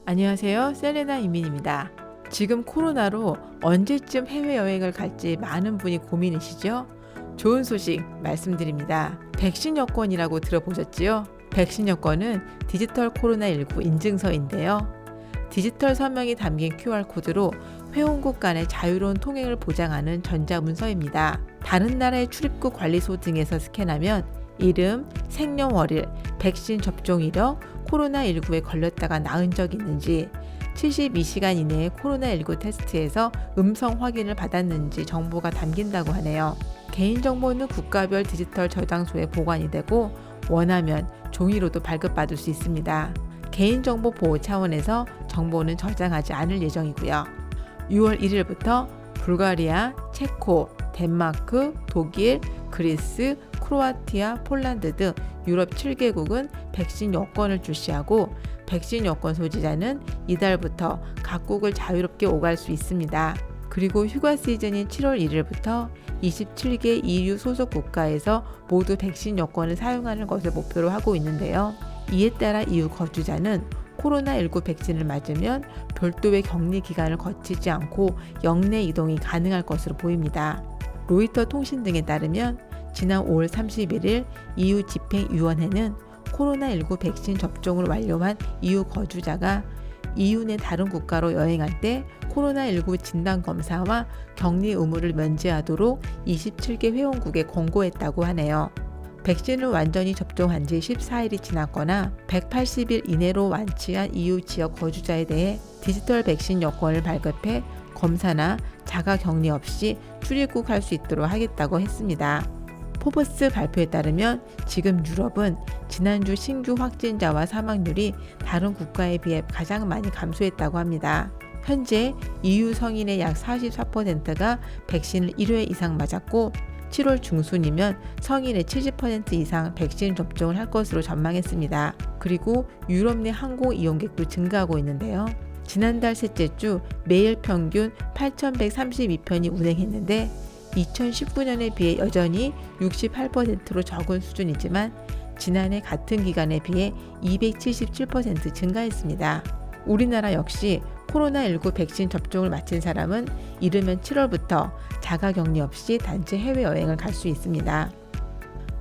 안녕하세요. 셀레나 이민입니다. 지금 코로나로 언제쯤 해외여행을 갈지 많은 분이 고민이시죠? 좋은 소식 말씀드립니다. 백신 여권이라고 들어보셨지요? 백신 여권은 디지털 코로나19 인증서인데요. 디지털 서명이 담긴 QR코드로 회원국 간의 자유로운 통행을 보장하는 전자문서입니다. 다른 나라의 출입국 관리소 등에서 스캔하면 이름, 생년월일, 백신 접종 이력, 코로나19에 걸렸다가 나은 적 있는지, 72시간 이내에 코로나19 테스트에서 음성 확인을 받았는지 정보가 담긴다고 하네요. 개인정보는 국가별 디지털 저장소에 보관이 되고 원하면 종이로도 발급받을 수 있습니다. 개인정보 보호 차원에서 정보는 저장하지 않을 예정이고요. 6월 1일부터 불가리아, 체코, 덴마크, 독일, 그리스, 크로아티아, 폴란드 등 유럽 7개국은 백신 여권을 출시하고 백신 여권 소지자는 이달부터 각국을 자유롭게 오갈 수 있습니다. 그리고 휴가 시즌인 7월 1일부터 27개 EU 소속 국가에서 모두 백신 여권을 사용하는 것을 목표로 하고 있는데요. 이에 따라 EU 거주자는 코로나19 백신을 맞으면 별도의 격리 기간을 거치지 않고 영내 이동이 가능할 것으로 보입니다. 로이터 통신 등에 따르면 지난 5월 31일 EU 집행위원회는 코로나19 백신 접종을 완료한 EU 거주자가 EU 내 다른 국가로 여행할 때 코로나19 진단검사와 격리 의무를 면제하도록 27개 회원국에 권고했다고 하네요. 백신을 완전히 접종한 지 14일이 지났거나 180일 이내로 완치한 EU 지역 거주자에 대해 디지털 백신 여권을 발급해 검사나 자가 격리 없이 출입국할 수 있도록 하겠다고 했습니다. 포브스 발표에 따르면 지금 유럽은 지난주 신규 확진자와 사망률이 다른 국가에 비해 가장 많이 감소했다고 합니다. 현재 EU 성인의 약 44%가 백신을 1회 이상 맞았고 7월 중순이면 성인의 70% 이상 백신 접종을 할 것으로 전망했습니다. 그리고 유럽 내 항공 이용객도 증가하고 있는데요. 지난달 셋째 주 매일 평균 8,132편이 운행했는데 2019년에 비해 여전히 68%로 적은 수준이지만 지난해 같은 기간에 비해 277% 증가했습니다. 우리나라 역시 코로나19 백신 접종을 마친 사람은 이르면 7월부터 자가격리 없이 단체 해외여행을 갈 수 있습니다.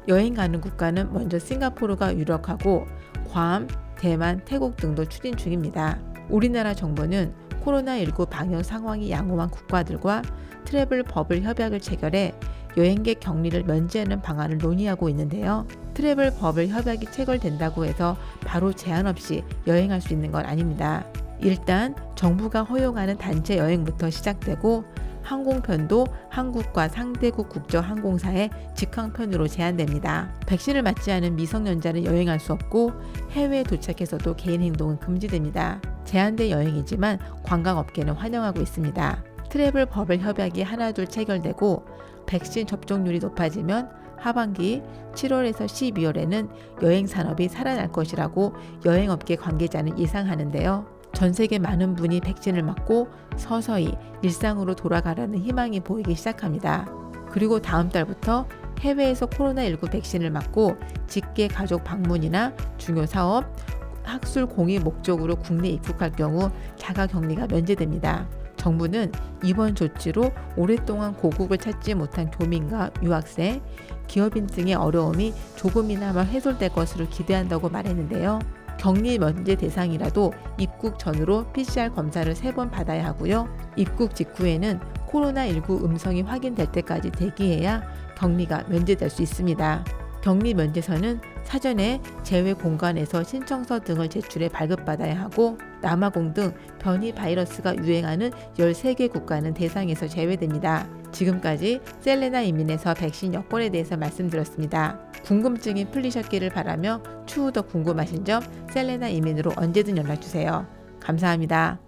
여행 가는 국가는 먼저 싱가포르가 유력하고 괌, 대만, 태국 등도 추진 중입니다. 우리나라 정부는 코로나19 방역 상황이 양호한 국가들과 트래블 버블 협약을 체결해 여행객 격리를 면제하는 방안을 논의하고 있는데요. 트래블 버블 협약이 체결된다고 해서 바로 제한 없이 여행할 수 있는 건 아닙니다. 일단 정부가 허용하는 단체 여행부터 시작되고 항공편도 한국과 상대국 국적항공사의 직항편으로 제한됩니다. 백신을 맞지 않은 미성년자는 여행할 수 없고 해외에 도착해서도 개인 행동은 금지됩니다. 제한된 여행이지만 관광업계는 환영하고 있습니다. 트래블 버블 협약이 하나둘 체결되고 백신 접종률이 높아지면 하반기 7월에서 12월에는 여행 산업이 살아날 것이라고 여행업계 관계자는 예상하는데요. 전 세계 많은 분이 백신을 맞고 서서히 일상으로 돌아가라는 희망이 보이기 시작합니다. 그리고 다음 달부터 해외에서 코로나19 백신을 맞고 직계 가족 방문이나 중요 사업, 학술 공익 목적으로 국내 입국할 경우 자가격리가 면제됩니다. 정부는 이번 조치로 오랫동안 고국을 찾지 못한 교민과 유학생, 기업인 등의 어려움이 조금이나마 해소될 것으로 기대한다고 말했는데요. 격리 면제 대상이라도 입국 전으로 PCR 검사를 3번 받아야 하고요. 입국 직후에는 코로나19 음성이 확인될 때까지 대기해야 격리가 면제될 수 있습니다. 격리 면제서는 사전에 제외 공간에서 신청서 등을 제출해 발급받아야 하고 남아공 등 변이 바이러스가 유행하는 13개 국가는 대상에서 제외됩니다. 지금까지 셀레나 이민에서 백신 여권에 대해서 말씀드렸습니다. 궁금증이 풀리셨기를 바라며 추후 더 궁금하신 점 셀레나 이민으로 언제든 연락주세요. 감사합니다.